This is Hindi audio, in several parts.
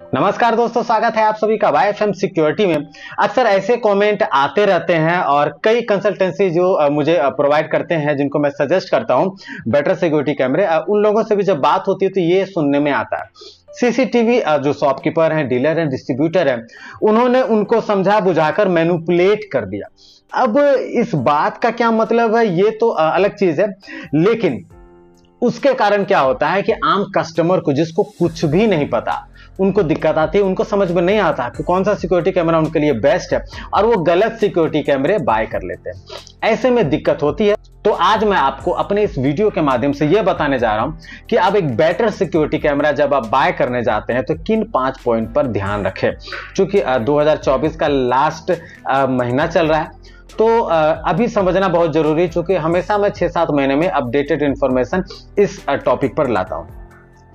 नमस्कार दोस्तों, स्वागत है आप सभी का YFM सिक्योरिटी में। अक्सर ऐसे कमेंट आते रहते हैं और कई कंसल्टेंसी जो मुझे प्रोवाइड करते हैं, जिनको मैं सजेस्ट करता हूं बेटर सिक्योरिटी कैमरे, उन लोगों से भी जब बात होती है तो ये सुनने में आता है सीसीटीवी जो शॉपकीपर हैं, डीलर हैं, डिस्ट्रीब्यूटर हैं, उन्होंने उनको समझा बुझाकर मैनिपुलेट कर दिया। अब इस बात का क्या मतलब है ये तो अलग चीज है, लेकिन उसके कारण क्या होता है कि आम कस्टमर को, जिसको कुछ भी नहीं पता, उनको दिक्कत आती है। उनको समझ में नहीं आता कि कौन सा सिक्योरिटी कैमरा उनके लिए बेस्ट है और वो गलत सिक्योरिटी कैमरे बाय कर लेते हैं। ऐसे में दिक्कत होती है। तो आज मैं आपको अपने इस वीडियो के माध्यम से यह बताने जा रहा हूं कि आप एक बेटर सिक्योरिटी कैमरा जब आप बाय करने जाते हैं तो किन 5 पॉइंट पर ध्यान रखें। क्योंकि 2024 का लास्ट महीना चल रहा है, तो अभी समझना बहुत जरूरी है, क्योंकि हमेशा मैं 6-7 महीने में अपडेटेड इंफॉर्मेशन इस टॉपिक पर लाता हूं।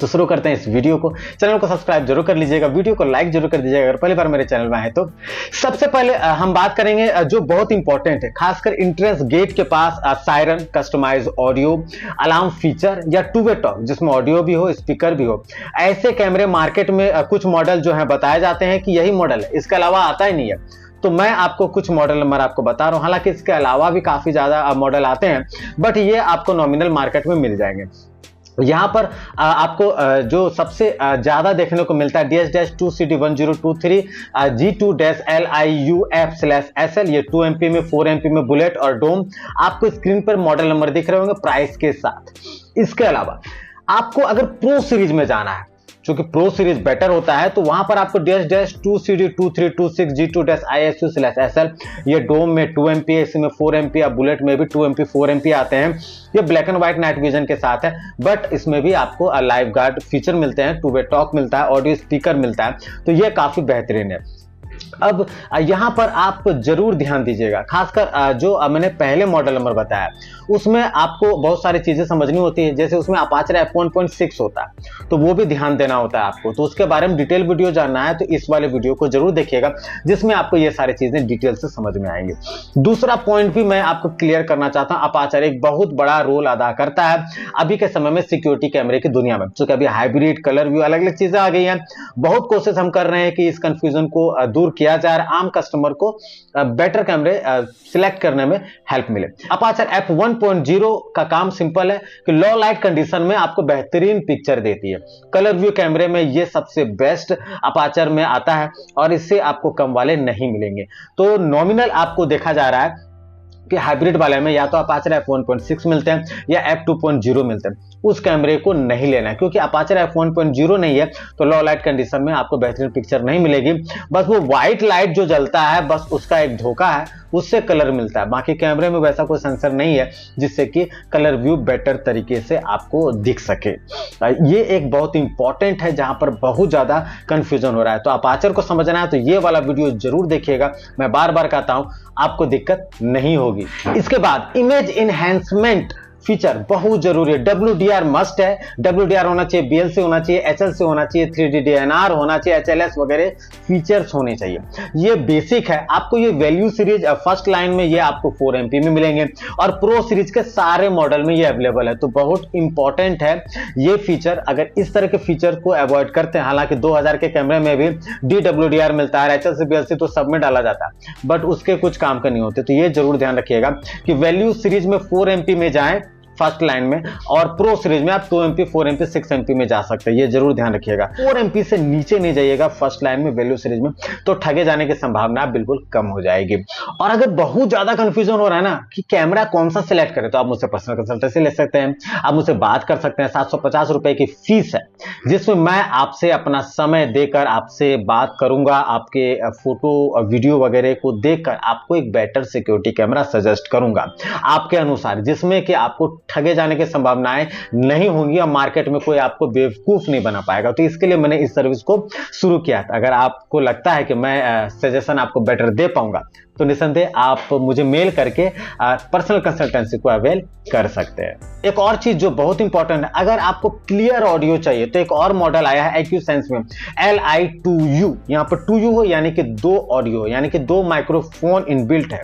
तो शुरू करते हैं इस वीडियो को। चैनल को सब्सक्राइब जरूर कर लीजिएगा, वीडियो को लाइक जरूर कर दीजिएगा अगर पहली बार मेरे चैनल में आए तो। सबसे पहले हम बात करेंगे जो बहुत इंपॉर्टेंट है, खासकर एंट्रेंस गेट के पास siren, customise audio, alarm feature या टू वे टॉक जिसमें ऑडियो भी हो, स्पीकर भी हो। ऐसे कैमरे मार्केट में कुछ मॉडल जो है बताए जाते हैं कि यही मॉडल है, इसके अलावा आता ही नहीं है। तो मैं आपको कुछ मॉडल नंबर आपको बता रहा हूं, हालांकि इसके अलावा भी काफी ज्यादा मॉडल आते हैं, बट ये आपको नॉमिनल मार्केट में मिल जाएंगे। यहां पर आपको जो सबसे ज्यादा देखने को मिलता है DS-2CD1023 G2-LIUF/SL, ये 2 MP में, 4 MP में, बुलेट और डोम। आपको स्क्रीन पर मॉडल नंबर दिख रहे होंगे प्राइस के साथ। इसके अलावा आपको अगर प्रो सीरीज में जाना है, क्योंकि प्रो सीरीज बेटर होता है, तो वहां पर आपको DS-2CD2326 G2-ISU/SL, ये डोम में 2 MP है, इसमें 4 MP, बुलेट में भी 2 MP 4 MP आते हैं। ये black and white night vision के साथ है, बट इसमें भी आपको लाइव गार्ड फीचर मिलते हैं, टू वे टॉक मिलता है, ऑडियो स्पीकर मिलता है, तो ये काफी बेहतरीन है। अब यहां पर आप जरूर ध्यान दीजिएगा, खासकर जो मैंने पहले मॉडल नंबर बताया उसमें आपको बहुत सारी चीजें समझनी होती है। जैसे उसमें अपाचे F1.6 होता है, तो वो भी ध्यान देना होता है आपको। तो उसके बारे में डिटेल वीडियो जानना है तो इस वाले वीडियो को जरूर देखिएगा, जिसमें आपको ये सारी चीजें डिटेल से समझ में आएंगे। दूसरा पॉइंट भी मैं आपको क्लियर करना चाहता हूं, अपाचे एक बहुत बड़ा रोल अदा करता है अभी के समय में सिक्योरिटी कैमरे की दुनिया में, क्योंकि अभी हाइब्रिड, कलर व्यू, अलग अलग चीजें आ गई हैं। बहुत कोशिश हम कर रहे हैं कि इस कंफ्यूजन को दूर किया जाए, आम कस्टमर को बेटर कैमरे सिलेक्ट करने में हेल्प मिले। अपाचे F1.0 का काम सिंपल है कि लो लाइट कंडीशन में आपको बेहतरीन पिक्चर देती है। कलर व्यू कैमरे में ये सबसे बेस्ट अपाचे में आता है और इससे आपको कम वाले नहीं मिलेंगे। तो नॉमिनल आपको देखा जा रहा है कि हाइब्रिड वाले में या तो अपाचे F1.6 मिलते हैं या F2.0 मिलते हैं। उस कैमरे को नहीं लेना है, क्योंकि अपाचे F1.0 नहीं है तो लो लाइट कंडीशन में आपको बेहतरीन पिक्चर नहीं मिलेगी। बस वो व्हाइट लाइट जो जलता है, बस उसका एक धोखा है, उससे कलर मिलता है। बाकी कैमरे में वैसा कोई सेंसर नहीं है जिससे कि कलर व्यू बेटर तरीके से आपको दिख सके। ये एक बहुत इंपॉर्टेंट है जहां पर बहुत ज्यादा कंफ्यूजन हो रहा है। तो अपाचे को समझना है तो ये वाला वीडियो जरूर देखिएगा। मैं बार बार कहता हूं, आपको दिक्कत नहीं होगी। इसके बाद इमेज इनहैंसमेंट फीचर बहुत जरूरी है। WDR मस्ट है, WDR होना चाहिए, BLC होना चाहिए, HLC होना चाहिए, 3D DNR होना चाहिए, HLS वगैरह फीचर्स होने चाहिए। ये बेसिक है। आपको ये वैल्यू सीरीज फर्स्ट लाइन में ये आपको 4 MP में मिलेंगे और प्रो सीरीज के सारे मॉडल में ये अवेलेबल है। तो बहुत इंपॉर्टेंट है ये फीचर। अगर इस तरह के फीचर को अवॉइड करते हैं, हालांकि 2000 के कैमरे में भी DWDR मिलता है, HLC BLC तो सब में डाला जाता है, बट उसके कुछ काम का नहीं होते। तो ये जरूर ध्यान रखिएगा कि वैल्यू सीरीज में 4 MP में जाएं फर्स्ट लाइन में, और प्रो सीरीज में आप 2 MP, 4 MP, 6 MP में जा सकते हैं। ये जरूर ध्यान रखिएगा। 4 MP से नीचे नहीं जाइएगा फर्स्ट लाइन में वैल्यू सीरीज में, तो ठगे जाने की संभावना बिल्कुल कम हो जाएगी। और अगर बहुत ज्यादा कंफ्यूजन हो रहा है ना कि कैमरा कौन सा सिलेक्ट करें, तो आप मुझसे पर्सनल कंसल्टेंसी ले सकते हैं, आप मुझसे बात कर सकते हैं। 750 रुपए की फीस है, जिसमें मैं आपसे अपना समय देकर आपसे बात करूंगा, आपके फोटो वीडियो वगैरह को देखकर आपको एक बेटर सिक्योरिटी कैमरा सजेस्ट करूंगा आपके अनुसार, जिसमें कि आपको ठगे जाने की संभावनाएं नहीं होंगी और मार्केट में कोई आपको बेवकूफ नहीं बना पाएगा। तो इसके लिए मैंने इस सर्विस को शुरू किया था। अगर आपको लगता है कि मैं सजेशन आपको बेटर दे पाऊंगा तो निसंदेह आप मुझे मेल करके पर्सनल कंसल्टेंसी को अवेल कर सकते हैं। एक और चीज जो बहुत इंपॉर्टेंट है, अगर आपको क्लियर ऑडियो चाहिए तो एक और मॉडल आया है AccuSense में, Li2U। यहाँ पर 2U हो यानी कि 2 ऑडियो, यानी कि 2 माइक्रोफोन इनबिल्ट है।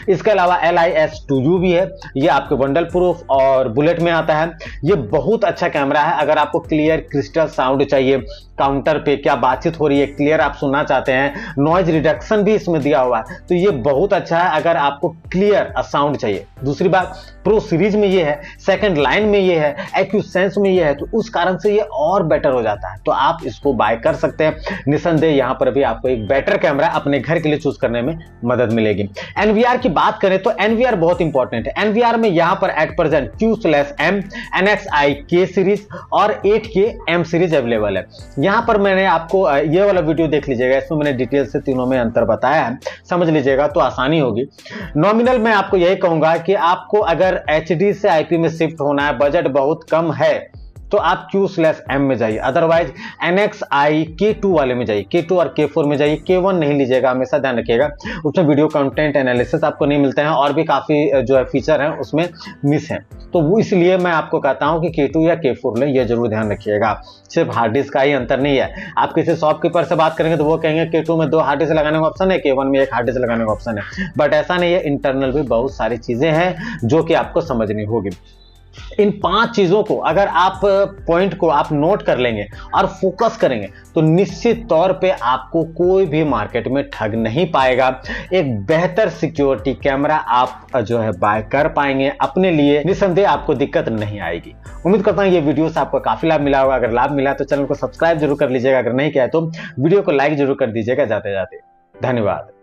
इसके अलावा LIS2U भी है, ये आपके वंडर प्रूफ और और बुलेट में आता है। ये बहुत अच्छा कैमरा है। अगर आपको क्लियर क्रिस्टल साउंड चाहिए, काउंटर पे क्या बातचीत हो रही है क्लियर आप सुनना चाहते हैं, नॉइज रिडक्शन भी इसमें दिया हुआ है, तो ये बहुत अच्छा है अगर आपको क्लियर साउंड चाहिए। दूसरी बात, प्रो सीरीज में ये है, सेकंड लाइन में ये है, एक्यूसेंस में ये है, तो उस कारण से ये और बेटर हो जाता है। तो आप इसको बाय कर सकते हैं। निसंदेह यहां पर भी आपको एक बेटर कैमरा अपने घर के लिए चूज करने में मदद मिलेगी। एनवीआर की बात करें तो एनवीआर बहुत इंपॉर्टेंट है। एनवीआर में यहां पर at present Q/M, NXI K series और 8K M सीरीज अवेलेबल है। यहां पर मैंने आपको ये वाला वीडियो देख लीजिएगा, इसमें मैंने डिटेल से तीनों में अंतर बताया है, समझ लीजिएगा तो आसानी होगी। नॉमिनल मैं आपको यही कहूंगा कि आपको अगर HD से IP में शिफ्ट होना है, बजट बहुत कम है, तो आप Q/M में जाइए, अदरवाइज NXI K2 वाले में जाइए, K2 और K4 में जाइए। K1 नहीं लीजिएगा, हमेशा ध्यान रखिएगा, उसमें वीडियो कंटेंट एनालिसिस आपको नहीं मिलते हैं और भी काफी जो है फीचर हैं उसमें मिस हैं। तो वो इसलिए मैं आपको कहता हूं कि K2 या K4 लें, ये जरूर ध्यान रखिएगा। सिर्फ हार्ड डिस्क का ही अंतर नहीं है। आप किसी शॉपकीपर से बात करेंगे तो वो कहेंगे K2 में 2 हार्ड डिस्क लगाने का ऑप्शन है, K1 में 1 हार्ड डिस्क लगाने का ऑप्शन है, बट ऐसा नहीं है। इंटरनल भी बहुत सारी चीजें हैं जो कि आपको समझनी होगी। इन 5 चीजों को अगर आप पॉइंट को आप नोट कर लेंगे और फोकस करेंगे तो निश्चित तौर पे आपको कोई भी मार्केट में ठग नहीं पाएगा। एक बेहतर सिक्योरिटी कैमरा आप जो है बाय कर पाएंगे अपने लिए, निसंदेह आपको दिक्कत नहीं आएगी। उम्मीद करता हूं ये वीडियो से आपको काफी लाभ मिला होगा। अगर लाभ मिला तो चैनल को सब्सक्राइब जरूर कर लीजिएगा, अगर नहीं किया तो वीडियो को लाइक जरूर कर दीजिएगा जाते जाते। धन्यवाद।